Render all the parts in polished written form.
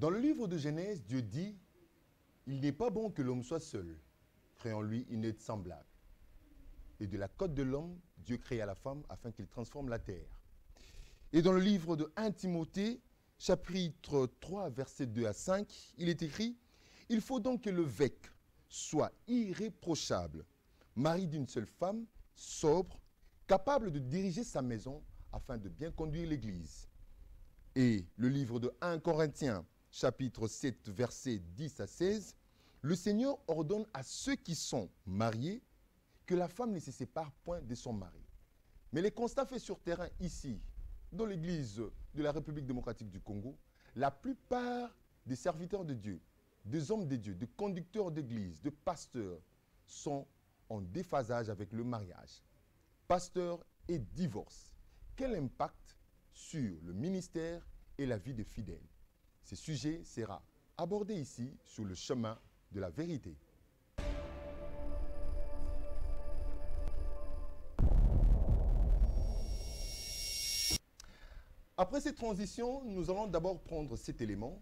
Dans le livre de Genèse, Dieu dit « Il n'est pas bon que l'homme soit seul, créons-lui une aide semblable. » Et de la côte de l'homme, Dieu créa la femme afin qu'il transforme la terre. Et dans le livre de 1 Timothée, chapitre 3, versets 2 à 5, il est écrit « Il faut donc que l'évêque soit irréprochable, mari d'une seule femme, sobre, capable de diriger sa maison afin de bien conduire l'Église. » Et le livre de 1 Corinthiens, chapitre 7, versets 10 à 16, le Seigneur ordonne à ceux qui sont mariés que la femme ne se sépare point de son mari. Mais les constats faits sur terrain ici, dans l'Église de la République démocratique du Congo, la plupart des serviteurs de Dieu, des hommes de Dieu, des conducteurs d'Église, de pasteurs, sont en déphasage avec le mariage. Pasteur et divorce. Quel impact sur le ministère et la vie des fidèles? Ce sujet sera abordé ici sur le chemin de la vérité. Après cette transition, nous allons d'abord prendre cet élément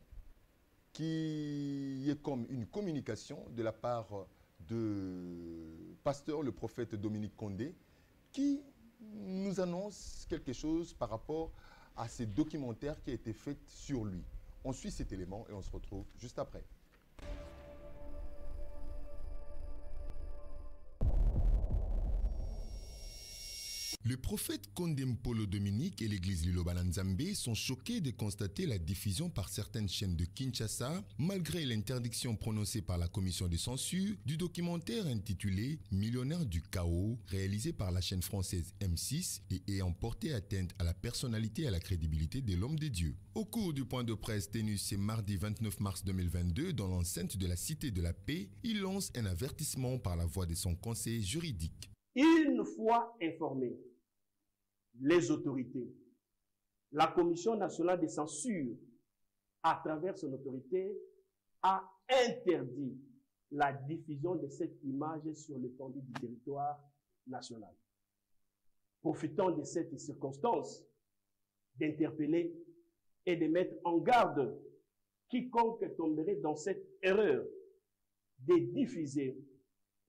qui est comme une communication de la part de pasteur, le prophète Dominique Condé, qui nous annonce quelque chose par rapport à ce documentaire qui a été fait sur lui. On suit cet élément et on se retrouve juste après. Le prophète Condé Mpolo Dominique et l'église Liloba Nzambe sont choqués de constater la diffusion par certaines chaînes de Kinshasa, malgré l'interdiction prononcée par la commission de censure, du documentaire intitulé « Millionnaire du chaos » réalisé par la chaîne française M6 et ayant porté atteinte à la personnalité et à la crédibilité de l'homme de Dieu. Au cours du point de presse tenu ce mardi 29 mars 2022 dans l'enceinte de la Cité de la Paix, il lance un avertissement par la voix de son conseil juridique. Une fois informés, les autorités, la Commission nationale de censure, à travers son autorité, a interdit la diffusion de cette image sur l'étendue du territoire national. Profitant de cette circonstance, d'interpeller et de mettre en garde quiconque tomberait dans cette erreur de diffuser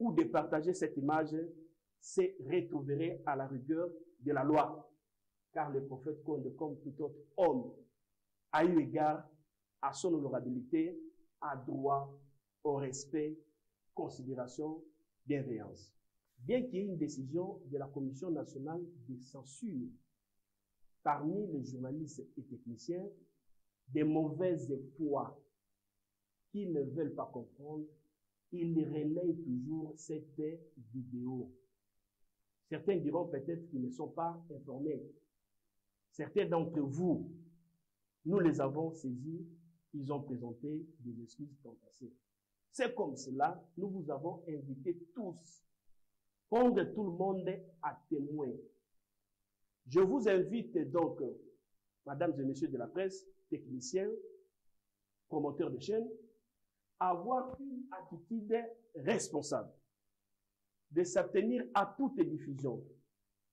ou de partager cette image se retrouverait à la rigueur de la loi, car le prophète Condé, comme tout autre homme, a eu égard à son honorabilité, a droit au respect, considération, bienveillance. Bien qu'il y ait une décision de la Commission nationale de censure, parmi les journalistes et techniciens, des mauvaises foi qui ne veulent pas comprendre, ils relayent toujours cette vidéo. Certains diront peut-être qu'ils ne sont pas informés. Certains d'entre vous, nous les avons saisis, ils ont présenté des excuses passées. C'est comme cela, nous vous avons invités tous, prendre tout le monde à témoin. Je vous invite donc, mesdames et messieurs de la presse, techniciens, promoteurs de chaînes, à avoir une attitude responsable, de s'abstenir à toute diffusion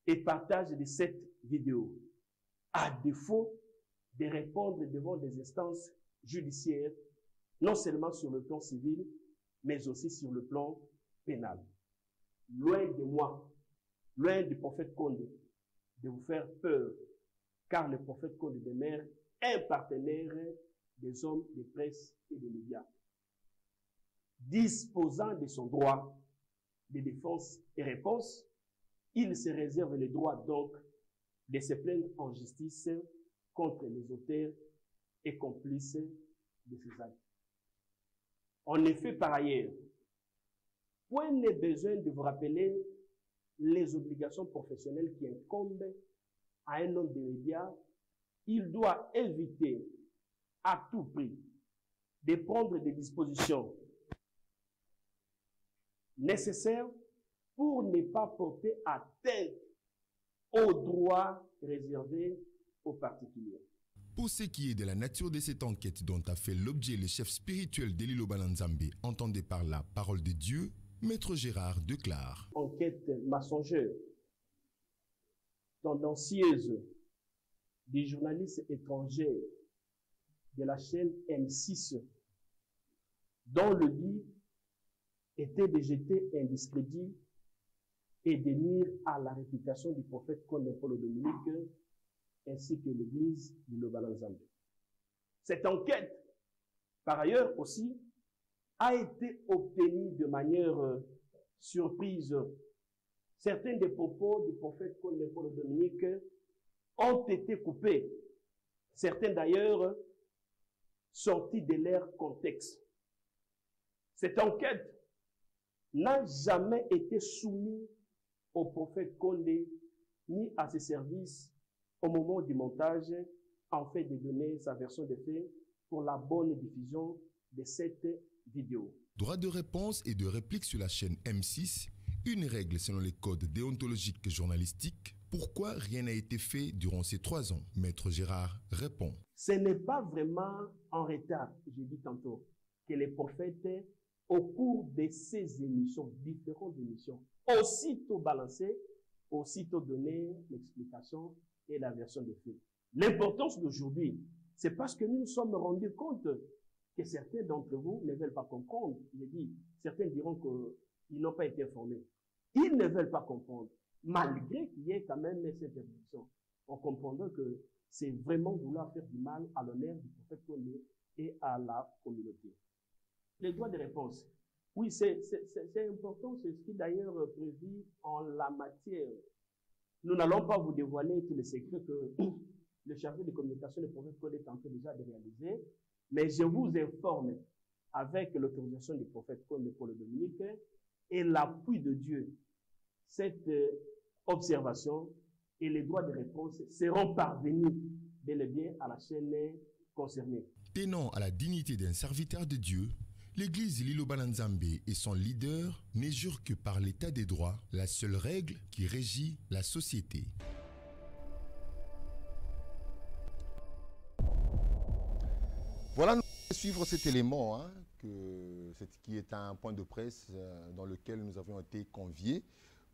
et partage de cette vidéo, à défaut de répondre devant des instances judiciaires, non seulement sur le plan civil, mais aussi sur le plan pénal. Loin de moi, loin du prophète Condé, de vous faire peur, car le prophète Condé demeure un partenaire des hommes de presse et des médias, disposant de son droit de défense et réponse, il se réserve le droit donc de se plaindre en justice contre les auteurs et complices de ces actes. En effet, par ailleurs, point n'est besoin de vous rappeler les obligations professionnelles qui incombent à un homme de médias. Il doit éviter à tout prix de prendre des dispositions nécessaires pour ne pas porter atteinte aux droits réservés aux particuliers. Pour ce qui est de la nature de cette enquête dont a fait l'objet le chef spirituel de Liloba Nzambe, entendez par la parole de Dieu, Maître Gérard déclare. Enquête mensongère, tendancieuse, des journalistes étrangers, de la chaîne M6, dont le but était de jeter un discrédit et de nuire à la réputation du prophète Kondé Polo Dominique ainsi que l'église du Lobalanzambe. Cette enquête, par ailleurs aussi, a été obtenue de manière surprise. Certains des propos du prophète Kondé Polo Dominique ont été coupés. Certains d'ailleurs sortis de leur contexte. Cette enquête n'a jamais été soumise au prophète Kondé ni à ses services au moment du montage, en fait de donner sa version des faits pour la bonne diffusion de cette vidéo. Droit de réponse et de réplique sur la chaîne M6, une règle selon les codes déontologiques et journalistiques. Pourquoi rien n'a été fait durant ces 3 ans? Maître Gérard répond. Ce n'est pas vraiment en retard, j'ai dit tantôt, que les prophètes, au cours de ces émissions, différentes émissions, aussitôt balancées, aussitôt donné l'explication et la version des faits. L'importance d'aujourd'hui, c'est parce que nous nous sommes rendus compte que certains d'entre vous ne veulent pas comprendre. Je dis, certains diront qu'ils n'ont pas été informés. Ils ne veulent pas comprendre, malgré qu'il y ait quand même cette interdiction. On comprendra que c'est vraiment vouloir faire du mal à l'honneur du prophète Kondé et à la communauté. Les droits de réponse. Oui, c'est important, c'est ce qui d'ailleurs prévu en la matière. Nous n'allons pas vous dévoiler tous les secrets que le chargé de communication du prophète Kondé est en train déjà de réaliser, mais je vous informe, avec l'autorisation du prophète Kondé Polo Dominique et l'appui de Dieu, cette observation et les droits de réponse seront parvenus bel et bien à la chaîne concernée. Tenant à la dignité d'un serviteur de Dieu, l'Église Lilobalanzambe et son leader ne jurent que par l'état des droits, la seule règle qui régit la société. Voilà, nous allons suivre cet élément, qui est un point de presse dans lequel nous avons été conviés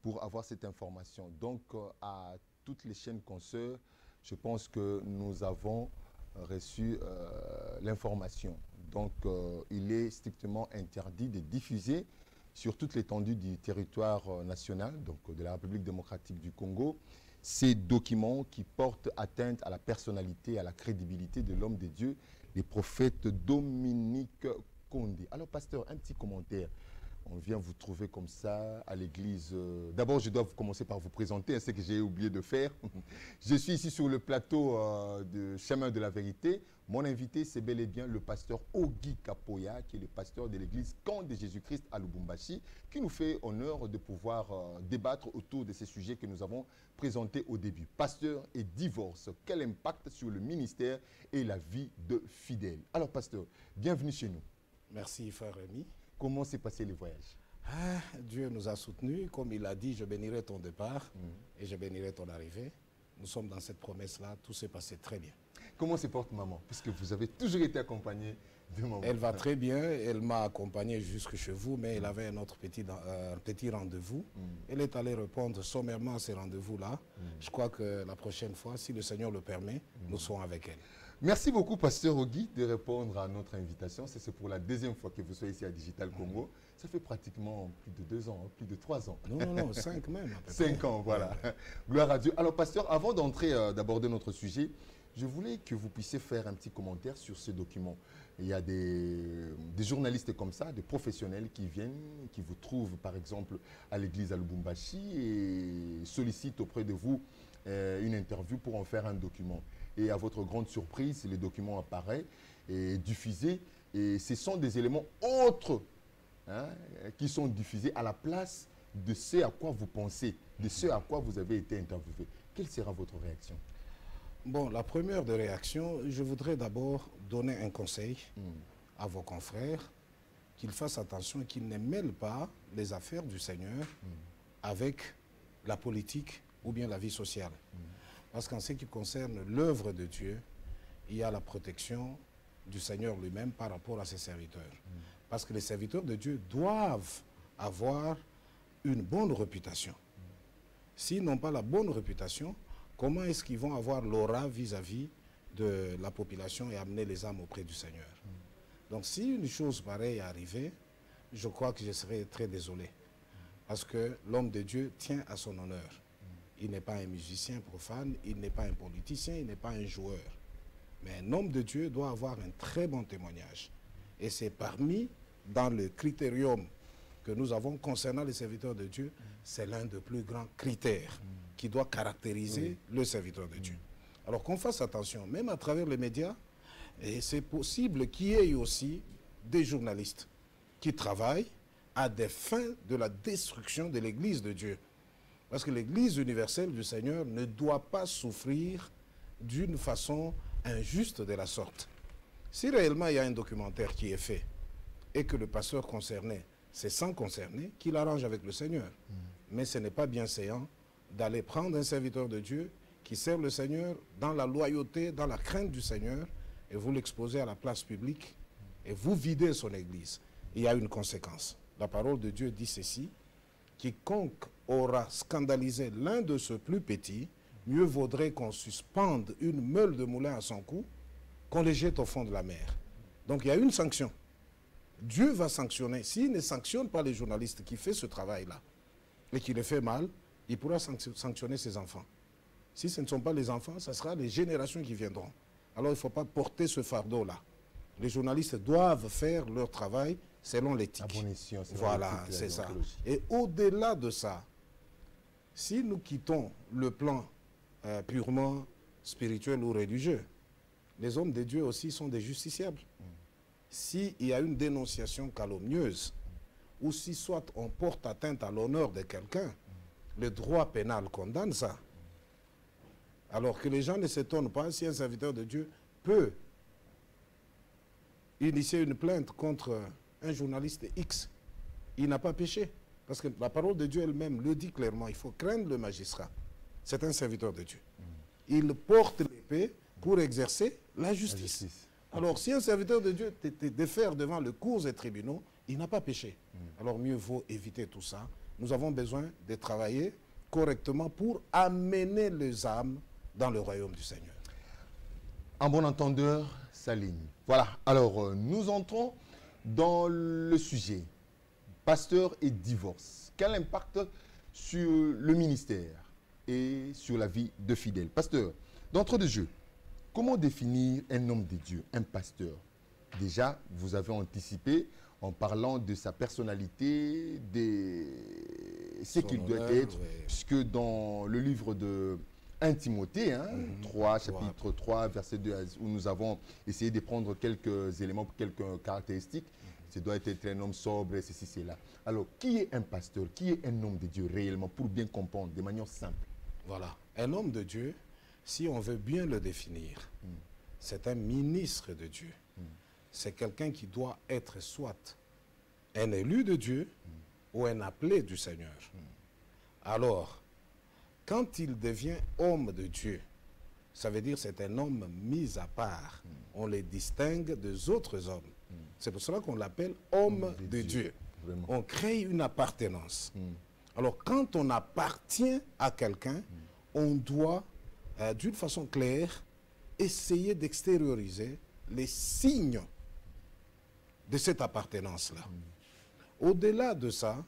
pour avoir cette information. Donc, à toutes les chaînes consoeurs, je pense que nous avons reçu l'information. Donc, il est strictement interdit de diffuser sur toute l'étendue du territoire national, donc de la République démocratique du Congo, ces documents qui portent atteinte à la personnalité, à la crédibilité de l'homme de Dieu, les prophètes Dominique Kondé. Alors, pasteur, un petit commentaire. On vient vous trouver comme ça à l'église. D'abord, je dois commencer par vous présenter, ce que j'ai oublié de faire. Je suis ici sur le plateau de Chemin de la Vérité. Mon invité, c'est bel et bien le pasteur Ogi Kapoya, qui est le pasteur de l'église Camp de Jésus-Christ à Lubumbashi, qui nous fait honneur de pouvoir débattre autour de ces sujets que nous avons présentés au début. Pasteur et divorce, quel impact sur le ministère et la vie de fidèles? Alors, pasteur, bienvenue chez nous. Merci, frère Rémi. Comment s'est passé le voyage? Dieu nous a soutenus. Comme il a dit, je bénirai ton départ et je bénirai ton arrivée. Nous sommes dans cette promesse-là. Tout s'est passé très bien. Comment se porte maman? Puisque vous avez toujours été accompagné de maman. Elle va très bien. Elle m'a accompagné jusque chez vous, mais elle avait un autre petit rendez-vous. Elle est allée répondre sommairement à ces rendez-vous-là. Je crois que la prochaine fois, si le Seigneur le permet, nous serons avec elle. Merci beaucoup, pasteur Ogi, de répondre à notre invitation. C'est pour la deuxième fois que vous soyez ici à Digital Congo. Ça fait pratiquement plus de 2 ans, plus de 3 ans. Non, 5 même. 5 ans, voilà. Gloire à Dieu. Alors, pasteur, avant d'entrer, d'aborder notre sujet, je voulais que vous puissiez faire un petit commentaire sur ce document. Il y a des journalistes comme ça, des professionnels qui viennent, qui vous trouvent par exemple à l'église à Lubumbashi et sollicitent auprès de vous une interview pour en faire un document. Et à votre grande surprise, le document apparaît et est diffusé. Et ce sont des éléments autres qui sont diffusés à la place de ce à quoi vous pensez, de ce à quoi vous avez été interviewé. Quelle sera votre réaction? Bon, la première des réactions, je voudrais d'abord donner un conseil à vos confrères, qu'ils fassent attention et qu'ils ne mêlent pas les affaires du Seigneur avec la politique ou bien la vie sociale. Parce qu'en ce qui concerne l'œuvre de Dieu, il y a la protection du Seigneur lui-même par rapport à ses serviteurs. Parce que les serviteurs de Dieu doivent avoir une bonne réputation. S'ils n'ont pas la bonne réputation, comment est-ce qu'ils vont avoir l'aura vis-à-vis de la population et amener les âmes auprès du Seigneur. Donc si une chose pareille arrivait, je crois que je serais très désolé. Parce que l'homme de Dieu tient à son honneur. Il n'est pas un musicien profane, il n'est pas un politicien, il n'est pas un joueur. Mais un homme de Dieu doit avoir un très bon témoignage. Et c'est parmi, dans le critérium que nous avons concernant les serviteurs de Dieu, c'est l'un des plus grands critères qui doit caractériser le serviteur de Dieu. Alors qu'on fasse attention, même à travers les médias, et c'est possible qu'il y ait aussi des journalistes qui travaillent à des fins de la destruction de l'Église de Dieu. Parce que l'Église universelle du Seigneur ne doit pas souffrir d'une façon injuste de la sorte. Si réellement il y a un documentaire qui est fait et que le pasteur concerné se sent concerné, qu'il arrange avec le Seigneur. Mais ce n'est pas bienséant d'aller prendre un serviteur de Dieu qui sert le Seigneur dans la loyauté, dans la crainte du Seigneur, et vous l'exposez à la place publique et vous videz son Église. Il y a une conséquence. La parole de Dieu dit ceci: quiconque aura scandalisé l'un de ceux plus petits, mieux vaudrait qu'on suspende une meule de moulin à son cou, qu'on les jette au fond de la mer. Donc il y a une sanction. Dieu va sanctionner. S'il ne sanctionne pas les journalistes qui font ce travail-là et qui le fait mal, il pourra sanctionner ses enfants. Si ce ne sont pas les enfants, ce sera les générations qui viendront. Alors il ne faut pas porter ce fardeau-là. Les journalistes doivent faire leur travail selon l'éthique. Voilà, c'est ça. Et au-delà de ça, si nous quittons le plan purement spirituel ou religieux, les hommes de Dieu aussi sont des justiciables. S'il y a une dénonciation calomnieuse, ou si soit on porte atteinte à l'honneur de quelqu'un, le droit pénal condamne ça. Alors que les gens ne s'étonnent pas si un serviteur de Dieu peut initier une plainte contre un journaliste X. Il n'a pas péché. Parce que la parole de Dieu elle-même le dit clairement, il faut craindre le magistrat. C'est un serviteur de Dieu. Il porte l'épée pour exercer la justice. Alors, si un serviteur de Dieu te défère devant les cours et tribunaux, il n'a pas péché. Alors, mieux vaut éviter tout ça. Nous avons besoin de travailler correctement pour amener les âmes dans le royaume du Seigneur. En bon entendeur, sa ligne. Voilà. Alors, nous entrons dans le sujet. Pasteur et divorce. Quel impact sur le ministère et sur la vie de fidèles? Pasteur, d'entrée de jeu, comment définir un homme de Dieu, un pasteur? Déjà, vous avez anticipé en parlant de sa personnalité, de ce qu'il doit être, puisque dans le livre de 1 Timothée, 3, chapitre 3, verset 2, où nous avons essayé de prendre quelques éléments, quelques caractéristiques, ça doit être un homme sobre, ceci, cela. Alors, qui est un pasteur? Qui est un homme de Dieu réellement, pour bien comprendre, de manière simple? Voilà. Un homme de Dieu, si on veut bien le définir, c'est un ministre de Dieu. C'est quelqu'un qui doit être soit un élu de Dieu ou un appelé du Seigneur. Alors, quand il devient homme de Dieu, ça veut dire c'est un homme mis à part. On les distingue des autres hommes. C'est pour cela qu'on l'appelle homme de Dieu. On crée une appartenance. Alors, quand on appartient à quelqu'un, on doit, d'une façon claire, essayer d'extérioriser les signes de cette appartenance-là. Au-delà de ça,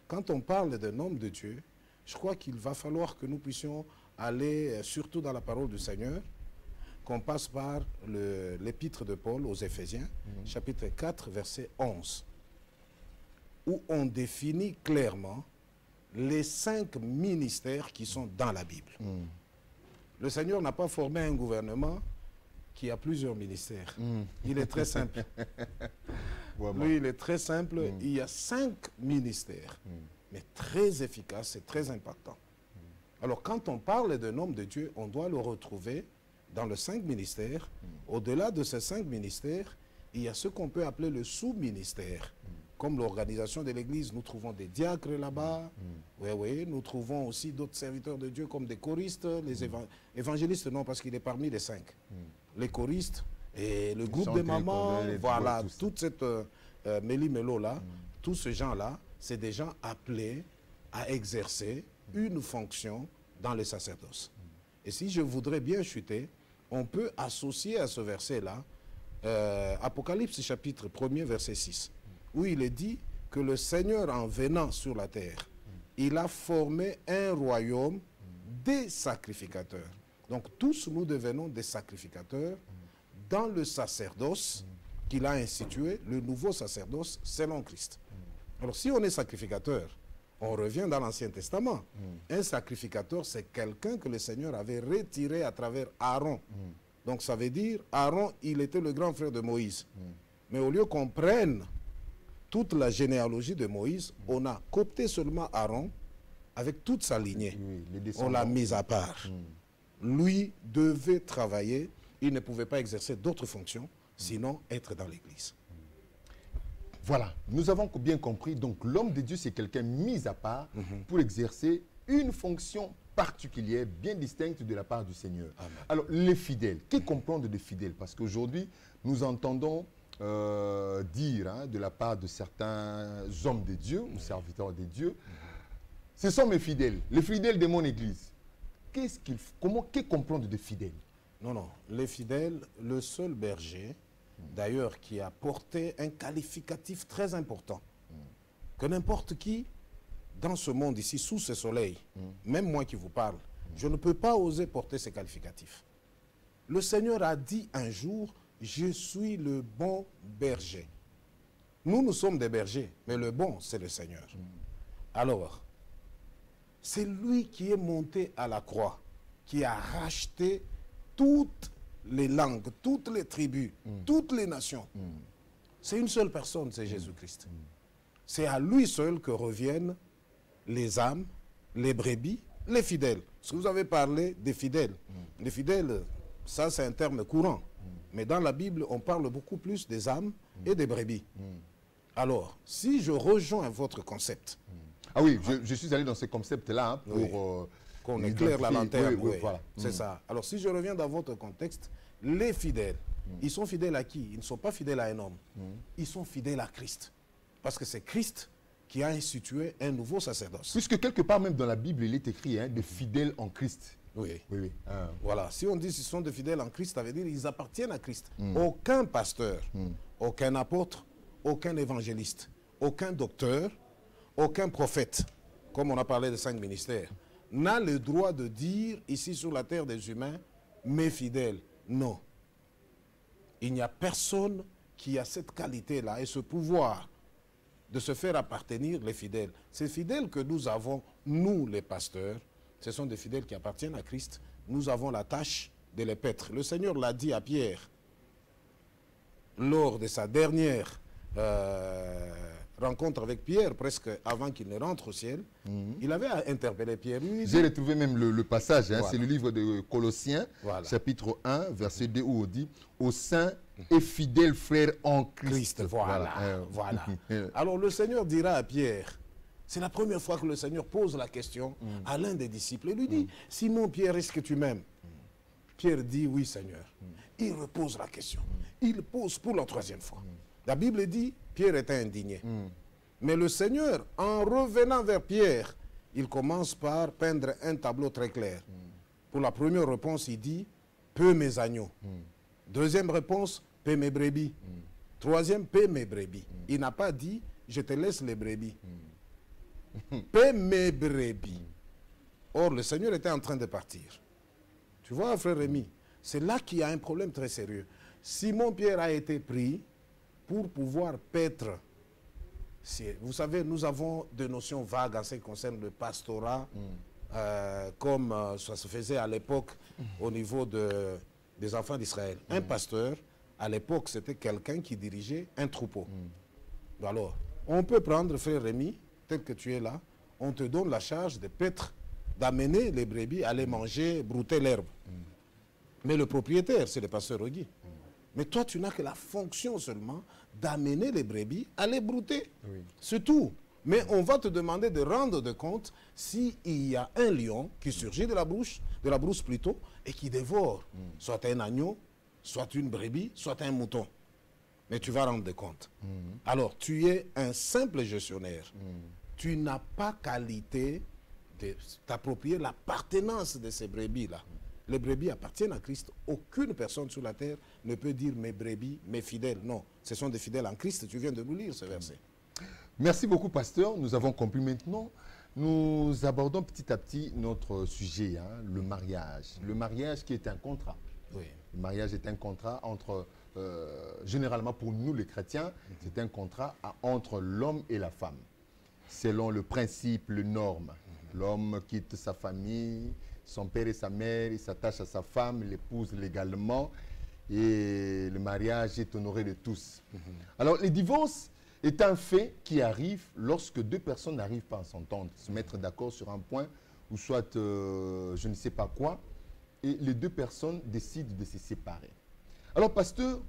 quand on parle d'un homme de Dieu, je crois qu'il va falloir que nous puissions aller, surtout dans la parole du Seigneur, qu'on passe par l'épître de Paul aux Éphésiens, chapitre 4, verset 11, où on définit clairement les 5 ministères qui sont dans la Bible. Le Seigneur n'a pas formé un gouvernement qui a plusieurs ministères. Il est très simple. Lui, il est très simple. Il y a 5 ministères, mais très efficaces et très impactants. Alors, quand on parle d'un homme de Dieu, on doit le retrouver dans les 5 ministères. Au-delà de ces 5 ministères, il y a ce qu'on peut appeler le sous-ministère. Comme l'organisation de l'Église, nous trouvons des diacres là-bas. Oui, nous trouvons aussi d'autres serviteurs de Dieu comme des choristes, les évangélistes, non, parce qu'il est parmi les 5. Les choristes et le groupe des mamans, voilà, toute cette méli-mélo-là, tous ces gens-là, c'est des gens appelés à exercer une fonction dans le sacerdoce. Et si je voudrais bien chuter, on peut associer à ce verset-là Apocalypse chapitre 1er, verset 6, où il est dit que le Seigneur, en venant sur la terre, il a formé un royaume des sacrificateurs. Donc tous nous devenons des sacrificateurs dans le sacerdoce qu'il a institué, le nouveau sacerdoce selon Christ. Alors si on est sacrificateur, on revient dans l'Ancien Testament. Un sacrificateur, c'est quelqu'un que le Seigneur avait retiré à travers Aaron. Donc ça veut dire, Aaron, il était le grand frère de Moïse. Mais au lieu qu'on prenne toute la généalogie de Moïse, on a coopté seulement Aaron avec toute sa lignée. On l'a mis à part. Lui devait travailler, il ne pouvait pas exercer d'autres fonctions, sinon être dans l'Église. Voilà, nous avons bien compris. Donc l'homme de Dieu, c'est quelqu'un mis à part pour exercer une fonction particulière, bien distincte de la part du Seigneur. Amen. Alors les fidèles, que comprendre des fidèles? Parce qu'aujourd'hui, nous entendons dire de la part de certains hommes de Dieu ou serviteurs de Dieu, ce sont mes fidèles, les fidèles de mon Église. Que comprendre des fidèles? Non, non, les fidèles, le seul berger, d'ailleurs, qui a porté un qualificatif très important, que n'importe qui, dans ce monde ici, sous ce soleil, même moi qui vous parle, je ne peux pas oser porter ces qualificatifs. Le Seigneur a dit un jour, je suis le bon berger. Nous sommes des bergers, mais le bon, c'est le Seigneur. Alors, c'est lui qui est monté à la croix, qui a racheté toutes les langues, toutes les tribus, toutes les nations. C'est une seule personne, c'est Jésus-Christ. C'est à lui seul que reviennent les âmes, les brebis, les fidèles. Parce que vous avez parlé des fidèles. Les fidèles, ça c'est un terme courant. Mais dans la Bible, on parle beaucoup plus des âmes et des brebis. Alors, si je rejoins votre concept... Ah oui, je suis allé dans ce concept-là pour... qu'on éclaire la lanterne. Oui, voilà. C'est ça. Alors, si je reviens dans votre contexte, les fidèles, ils sont fidèles à qui? Ils ne sont pas fidèles à un homme. Ils sont fidèles à Christ. Parce que c'est Christ qui a institué un nouveau sacerdoce. Puisque quelque part même dans la Bible, il est écrit des fidèles en Christ. Oui. Oui. Voilà. Si on dit qu'ils sont des fidèles en Christ, ça veut dire qu'ils appartiennent à Christ. Aucun pasteur, aucun apôtre, aucun évangéliste, aucun docteur, aucun prophète, comme on a parlé des 5 ministères, n'a le droit de dire ici sur la terre des humains, mes fidèles. Non. Il n'y a personne qui a cette qualité-là et ce pouvoir de se faire appartenir les fidèles. Ces fidèles que nous avons, nous les pasteurs, ce sont des fidèles qui appartiennent à Christ. Nous avons la tâche de les paître. Le Seigneur l'a dit à Pierre lors de sa dernière rencontre avec Pierre, presque avant qu'il ne rentre au ciel. Il avait interpellé Pierre. J'ai retrouvé même le passage, c'est le livre de Colossiens, chapitre 1, verset 2, où on dit « Aux saints et fidèles frères en Christ ». Voilà. Alors le Seigneur dira à Pierre, c'est la première fois que le Seigneur pose la question à l'un des disciples. Il lui dit, Simon Pierre, est-ce que tu m'aimes? Pierre dit, oui Seigneur. Il repose la question. Il pose pour la 3e fois. La Bible dit, Pierre était indigné. Mais le Seigneur, en revenant vers Pierre, il commence par peindre un tableau très clair. Pour la première réponse, il dit, peu mes agneaux. Deuxième réponse, peu mes brebis. Troisième, peu mes brebis. Il n'a pas dit, je te laisse les brebis. Paie mes brebis. Or, le Seigneur était en train de partir. Tu vois, frère Rémi, c'est là qu'il y a un problème très sérieux. Simon-Pierre a été pris pour pouvoir paître. Vous savez, nous avons des notions vagues en ce qui concerne le pastorat, comme ça se faisait à l'époque au niveau des enfants d'Israël. Un pasteur, à l'époque, c'était quelqu'un qui dirigeait un troupeau. Alors, on peut prendre, frère Rémi, tel que tu es là, on te donne la charge de paître, d'amener les brebis à aller manger, brouter l'herbe. Mais le propriétaire, c'est le pasteur Ogui. Mais toi, tu n'as que la fonction seulement d'amener les brebis à les brouter. C'est tout. Mais on va te demander de rendre de compte s'il y a un lion qui surgit de la brousse plutôt, et qui dévore soit un agneau, soit une brebis, soit un mouton. Mais tu vas rendre de compte. Alors, tu es un simple gestionnaire. Tu n'as pas qualité de t'approprier l'appartenance de ces brebis-là. Les brebis appartiennent à Christ. Aucune personne sur la terre ne peut dire mes brebis, mes fidèles. Non, ce sont des fidèles en Christ. Tu viens de nous lire ce verset. Merci beaucoup, pasteur. Nous avons compris maintenant. Nous abordons petit à petit notre sujet, hein, le mariage. Le mariage qui est un contrat. Oui. Le mariage est un contrat entre, généralement pour nous les chrétiens, c'est un contrat entre l'homme et la femme. Selon le principe, les normes. L'homme quitte sa famille, son père et sa mère, il s'attache à sa femme, l'épouse légalement, et le mariage est honoré de tous. Alors, les divorces est un fait qui arrive lorsque deux personnes n'arrivent pas à s'entendre, se mettre d'accord sur un point, ou soit je ne sais pas quoi, et les deux personnes décident de se séparer. Alors, pasteur,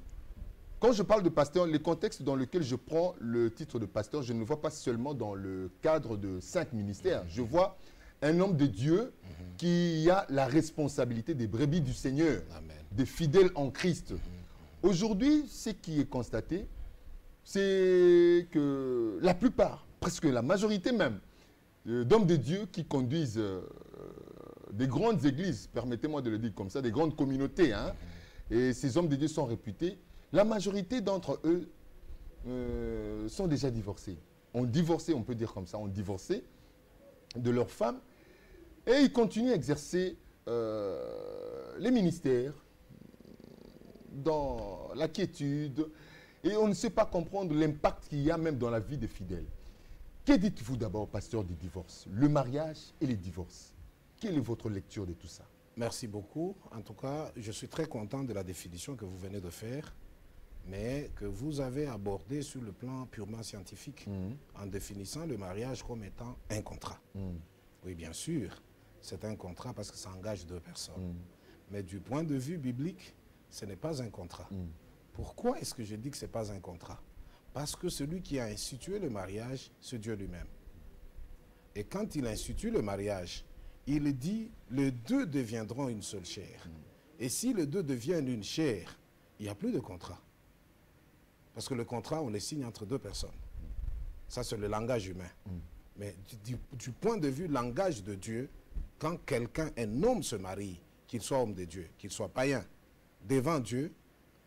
quand je parle de pasteur, le contexte dans lequel je prends le titre de pasteur, je ne le vois pas seulement dans le cadre de 5 ministères. Je vois un homme de Dieu qui a la responsabilité des brebis du Seigneur, Amen. des fidèles en Christ. Aujourd'hui, ce qui est constaté, c'est que la plupart, presque la majorité même, d'hommes de Dieu qui conduisent des grandes églises, permettez-moi de le dire comme ça, des grandes communautés, hein, et ces hommes de Dieu sont réputés, la majorité d'entre eux sont déjà divorcés. Ont divorcé, on peut dire comme ça, ont divorcé de leurs femmes et ils continuent à exercer les ministères dans la quiétude et on ne sait pas comprendre l'impact qu'il y a même dans la vie des fidèles. Que dites-vous d'abord, pasteur, du divorce, le mariage et les divorces? Quelle est votre lecture de tout ça? Merci beaucoup. En tout cas, je suis très content de la définition que vous venez de faire, mais que vous avez abordé sur le plan purement scientifique, en définissant le mariage comme étant un contrat. Oui, bien sûr, c'est un contrat parce que ça engage deux personnes. Mais du point de vue biblique, ce n'est pas un contrat. Pourquoi est-ce que je dis que ce n'est pas un contrat? Parce que celui qui a institué le mariage, c'est Dieu lui-même. Et quand il institue le mariage, il dit, les deux deviendront une seule chair. Et si les deux deviennent une chair, il n'y a plus de contrat. Parce que le contrat, on le signe entre deux personnes. Ça, c'est le langage humain. Mais du point de vue langage de Dieu, quand quelqu'un, un homme se marie, qu'il soit homme de Dieu, qu'il soit païen, devant Dieu,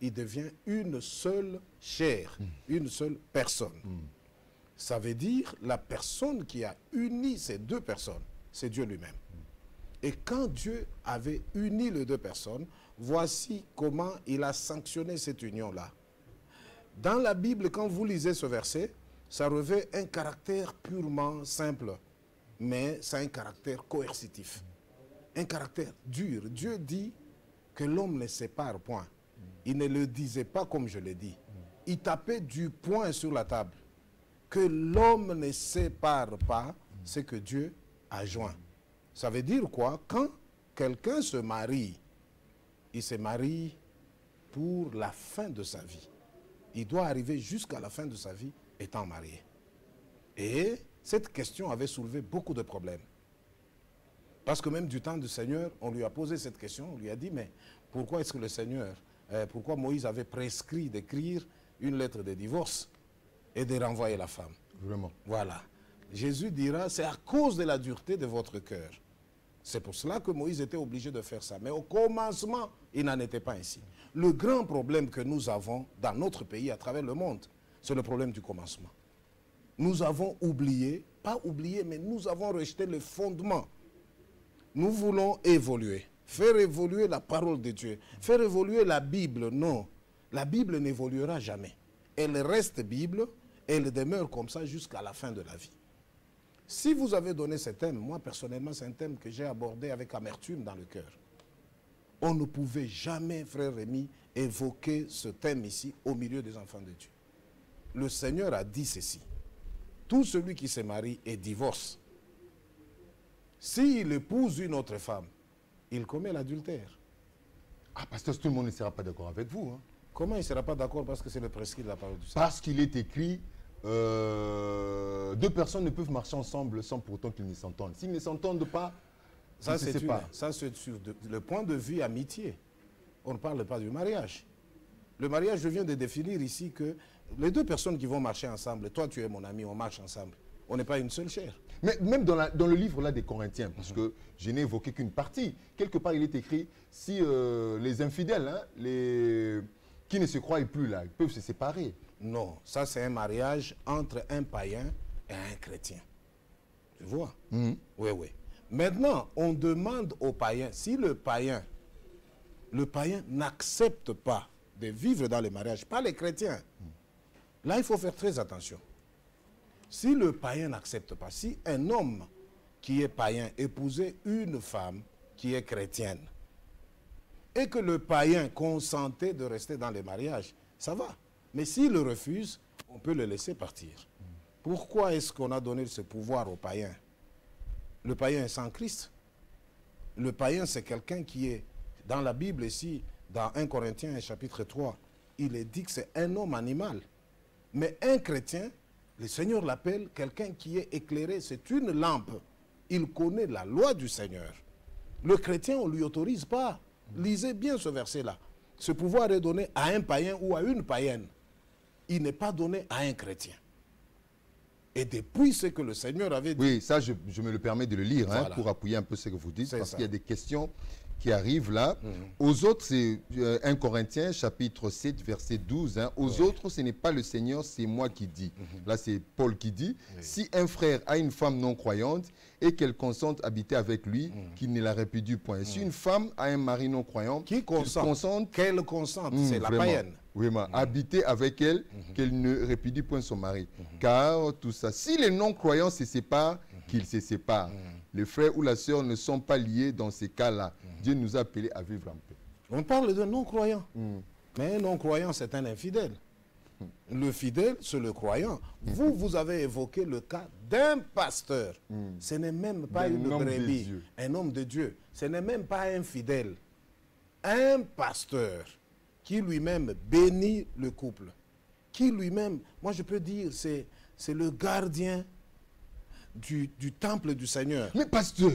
il devient une seule chair, une seule personne. Ça veut dire la personne qui a uni ces deux personnes, c'est Dieu lui-même. Et quand Dieu avait uni les deux personnes, voici comment il a sanctionné cette union-là. Dans la Bible, quand vous lisez ce verset, ça revêt un caractère purement simple, mais ça a un caractère coercitif, un caractère dur. Dieu dit que l'homme ne sépare point. Il ne le disait pas comme je l'ai dit. Il tapait du poing sur la table. Que l'homme ne sépare pas ce que Dieu a joint. Ça veut dire quoi? Quand quelqu'un se marie, il se marie pour la fin de sa vie. Il doit arriver jusqu'à la fin de sa vie étant marié. Et cette question avait soulevé beaucoup de problèmes. Parce que même du temps du Seigneur, on lui a posé cette question, on lui a dit, mais pourquoi est-ce que le Seigneur, pourquoi Moïse avait prescrit d'écrire une lettre de divorce et de renvoyer la femme? Vraiment. Voilà. Jésus dira, c'est à cause de la dureté de votre cœur. C'est pour cela que Moïse était obligé de faire ça. Mais au commencement, il n'en était pas ainsi. Le grand problème que nous avons dans notre pays, à travers le monde, c'est le problème du commencement. Nous avons oublié, pas oublié, mais nous avons rejeté le fondement. Nous voulons évoluer, faire évoluer la parole de Dieu, faire évoluer la Bible. Non, la Bible n'évoluera jamais. Elle reste Bible, elle demeure comme ça jusqu'à la fin de la vie. Si vous avez donné ce thème, moi personnellement, c'est un thème que j'ai abordé avec amertume dans le cœur. On ne pouvait jamais, frère Rémi, évoquer ce thème ici au milieu des enfants de Dieu. Le Seigneur a dit ceci. Tout celui qui se marie et divorce, s'il épouse une autre femme, il commet l'adultère. Ah, pasteur, tout le monde ne sera pas d'accord avec vous. Hein. Comment il ne sera pas d'accord parce que c'est le prescrit de la parole du Seigneur? Parce qu'il est écrit, deux personnes ne peuvent marcher ensemble sans pour autant qu'ils ne s'entendent. S'ils ne s'entendent pas, ça ils ne se c'est séparent. sur le point de vue amitié. On ne parle pas du mariage. Le mariage, je viens de définir ici que les deux personnes qui vont marcher ensemble, toi tu es mon ami, on marche ensemble. On n'est pas une seule chair. Mais même dans le livre là des Corinthiens, parce que je n'ai évoqué qu'une partie, quelque part il est écrit, si les infidèles, hein, qui ne se croient plus là, ils peuvent se séparer. Non, ça c'est un mariage entre un païen et un chrétien. Tu vois? Oui, oui. Maintenant, on demande au païen, si le païen n'accepte pas de vivre dans le mariage, pas les chrétiens, là il faut faire très attention. Si le païen n'accepte pas, si un homme qui est païen épousait une femme qui est chrétienne, et que le païen consentait de rester dans le mariage, ça va. Mais s'il le refuse, on peut le laisser partir. Pourquoi est-ce qu'on a donné ce pouvoir au païen? Le païen est sans Christ. Le païen, c'est quelqu'un qui est, dans la Bible ici, dans 1 Corinthiens chapitre 3, il est dit que c'est un homme animal. Mais un chrétien, le Seigneur l'appelle quelqu'un qui est éclairé, c'est une lampe. Il connaît la loi du Seigneur. Le chrétien, on ne lui autorise pas. Lisez bien ce verset-là. Ce pouvoir est donné à un païen ou à une païenne. Il n'est pas donné à un chrétien. Et depuis ce que le Seigneur avait dit... Oui, ça, je me le permets de le lire, Voilà. hein, pour appuyer un peu ce que vous dites, parce ça. qu'il y a des questions qui arrivent là. Aux autres, c'est 1 Corinthiens, chapitre 7, verset 12. Hein. Aux autres, ce n'est pas le Seigneur, c'est moi qui dis. Là, c'est Paul qui dit, si un frère a une femme non croyante et qu'elle consente habiter avec lui, qu'il ne la répudie point. Si une femme a un mari non croyant, Qui consente, qu'elle consente, c'est la vraiment, païenne. Vraiment, habiter avec elle, qu'elle ne répudie point son mari. Car tout ça, si les non-croyants se séparent, qu'ils se séparent. Les frères ou la sœur ne sont pas liés dans ces cas-là. Dieu nous a appelés à vivre en paix. On parle de non-croyant. Mais un non-croyant, c'est un infidèle. Le fidèle, c'est le croyant. Vous avez évoqué le cas d'un pasteur. Ce n'est même pas une brebis, un homme de Dieu. Ce n'est même pas un fidèle. Un pasteur qui lui-même bénit le couple. Qui lui-même, moi je peux dire, c'est le gardien du temple du Seigneur. Mais pasteur,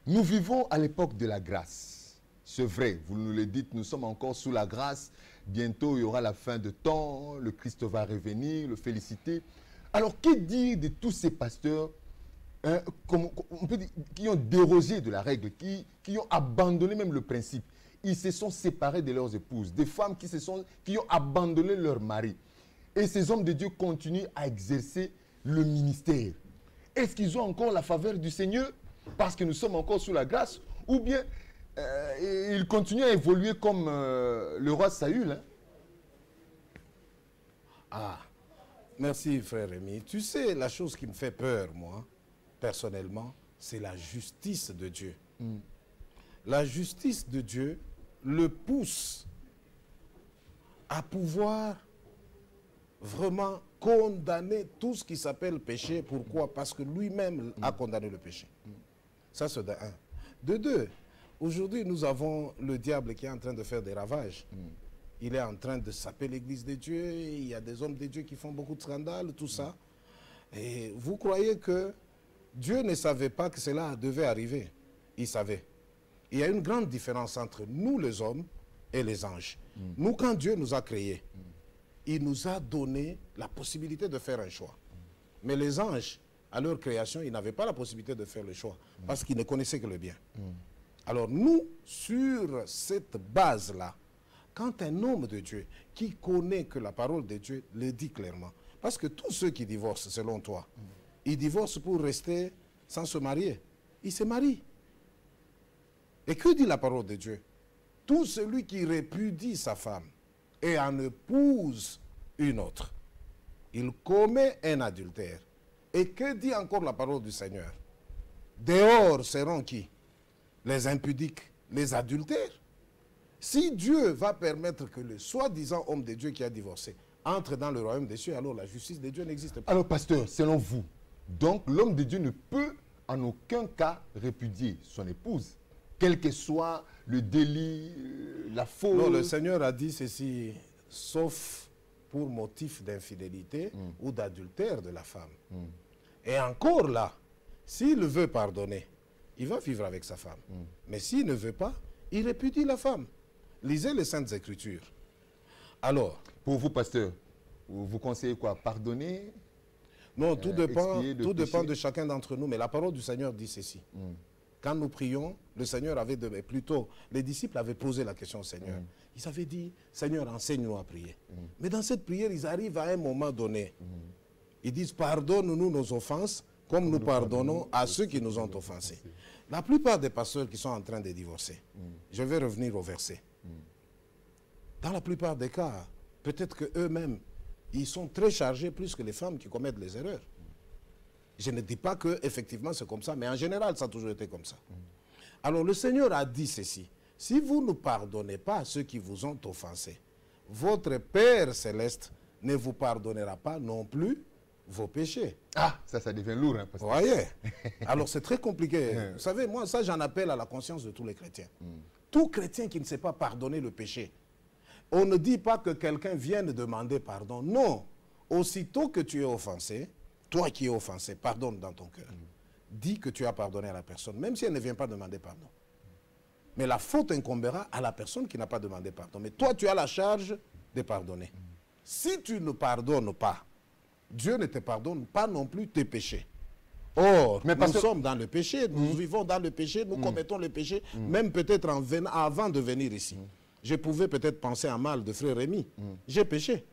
nous vivons à l'époque de la grâce. C'est vrai, vous nous le dites, nous sommes encore sous la grâce. Bientôt, il y aura la fin de temps, le Christ va revenir, le féliciter. Alors, que dire de tous ces pasteurs on peut dire, qui ont dérogé de la règle, qui ont abandonné même le principe? Ils se sont séparés de leurs épouses, des femmes qui ont abandonné leur mari. Et ces hommes de Dieu continuent à exercer le ministère. Est-ce qu'ils ont encore la faveur du Seigneur parce que nous sommes encore sous la grâce? Ou bien ils continuent à évoluer comme le roi Saül, hein? Ah, merci frère Rémi. Tu sais, la chose qui me fait peur, moi, personnellement, c'est la justice de Dieu. La justice de Dieu le pousse à pouvoir vraiment condamner tout ce qui s'appelle péché. Pourquoi? Parce que lui-même a condamné le péché. Ça, c'est de un. De deux, aujourd'hui, nous avons le diable qui est en train de faire des ravages. Il est en train de saper l'église de Dieu. Il y a des hommes de Dieu qui font beaucoup de scandales, tout ça. Et vous croyez que Dieu ne savait pas que cela devait arriver? Il savait. Il y a une grande différence entre nous, les hommes, et les anges. Nous, quand Dieu nous a créés, il nous a donné la possibilité de faire un choix. Mais les anges, à leur création, ils n'avaient pas la possibilité de faire le choix parce qu'ils ne connaissaient que le bien. Alors nous, sur cette base-là, quand un homme de Dieu qui connaît que la parole de Dieu le dit clairement, parce que tous ceux qui divorcent, selon toi, ils divorcent pour rester sans se marier. Ils se marient. Et que dit la parole de Dieu? Tout celui qui répudie sa femme et en épouse une autre, il commet un adultère. Et que dit encore la parole du Seigneur? Dehors seront qui? Les impudiques, les adultères. Si Dieu va permettre que le soi-disant homme de Dieu qui a divorcé entre dans le royaume des cieux, alors la justice de Dieu n'existe pas. Alors, pasteur, selon vous, donc l'homme de Dieu ne peut en aucun cas répudier son épouse, quel que soit le délit, la faute? Non, le Seigneur a dit ceci, sauf pour motif d'infidélité ou d'adultère de la femme. Et encore là, s'il veut pardonner, il va vivre avec sa femme. Mais s'il ne veut pas, il répudie la femme. Lisez les Saintes Écritures. Alors, pour vous, pasteur, vous conseillez quoi? Pardonner? Non, tout dépend péché. de chacun d'entre nous. Mais la parole du Seigneur dit ceci. Quand nous prions, le Seigneur avait plutôt, les disciples avaient posé la question au Seigneur. Ils avaient dit, Seigneur, enseigne-nous à prier. Mais dans cette prière, ils arrivent à un moment donné. Ils disent, pardonne-nous nos offenses, comme nous pardonnons à ceux qui nous ont offensés. La plupart des pasteurs qui sont en train de divorcer, je vais revenir au verset. Dans la plupart des cas, peut-être qu'eux-mêmes, ils sont très chargés plus que les femmes qui commettent les erreurs. Je ne dis pas qu'effectivement c'est comme ça, mais en général, ça a toujours été comme ça. Alors le Seigneur a dit ceci. Si vous ne pardonnez pas à ceux qui vous ont offensés, votre Père céleste ne vous pardonnera pas non plus vos péchés. Ah, ça devient lourd. Hein, vous voyez? Alors c'est très compliqué. Vous savez, moi, ça, j'en appelle à la conscience de tous les chrétiens. Tout chrétien qui ne sait pas pardonner le péché, on ne dit pas que quelqu'un vienne demander pardon. Non. Aussitôt que tu es offensé, toi qui es offensé, pardonne dans ton cœur. Dis que tu as pardonné à la personne, même si elle ne vient pas demander pardon. Mais la faute incombera à la personne qui n'a pas demandé pardon. Mais toi, tu as la charge de pardonner. Si tu ne pardonnes pas, Dieu ne te pardonne pas non plus tes péchés. Or, nous sommes dans le péché, nous vivons dans le péché, nous commettons le péché, même peut-être avant de venir ici. Je pouvais peut-être penser en mal de frère Rémi. J'ai péché.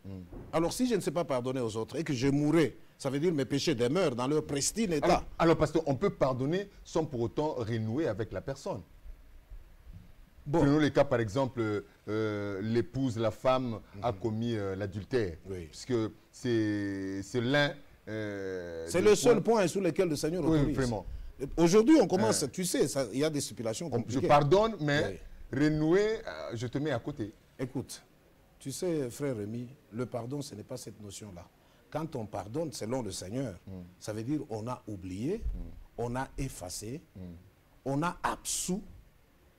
Alors si je ne sais pas pardonner aux autres et que je mourrai, ça veut dire mes péchés demeurent dans leur pristine état. Alors pasteur, on peut pardonner sans pour autant renouer avec la personne. Bon. Prenons les cas, par exemple, l'épouse, la femme a commis l'adultère. Oui. Puisque c'est l'un... c'est le seul point sur lequel le Seigneur autorise. Oui, vraiment. Aujourd'hui, on commence, tu sais, il y a des stipulations compliquées. Je pardonne, mais renouer, je te mets à côté. Écoute, tu sais, frère Rémi, le pardon, ce n'est pas cette notion-là. Quand on pardonne, selon le Seigneur, ça veut dire on a oublié, on a effacé, on a absous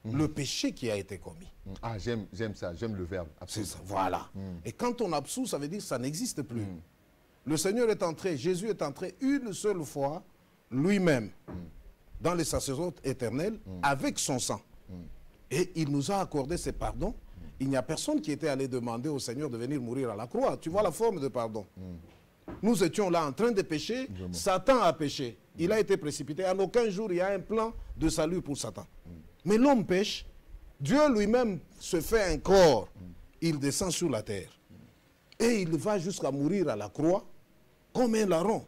le péché qui a été commis. Ah, j'aime ça, j'aime le verbe. C'est ça, voilà. Et quand on absout, ça veut dire que ça n'existe plus. Le Seigneur est entré, Jésus est entré une seule fois, lui-même, dans les sacerdotes éternels, avec son sang. Et il nous a accordé ses pardons. Il n'y a personne qui était allé demander au Seigneur de venir mourir à la croix. Tu vois la forme de pardon. Nous étions là en train de pécher. Vraiment. Satan a péché. Il a été précipité. En aucun jour, il y a un plan de salut pour Satan. Mais l'homme pêche. Dieu lui-même se fait un corps. Il descend sur la terre. Et il va jusqu'à mourir à la croix comme un larron.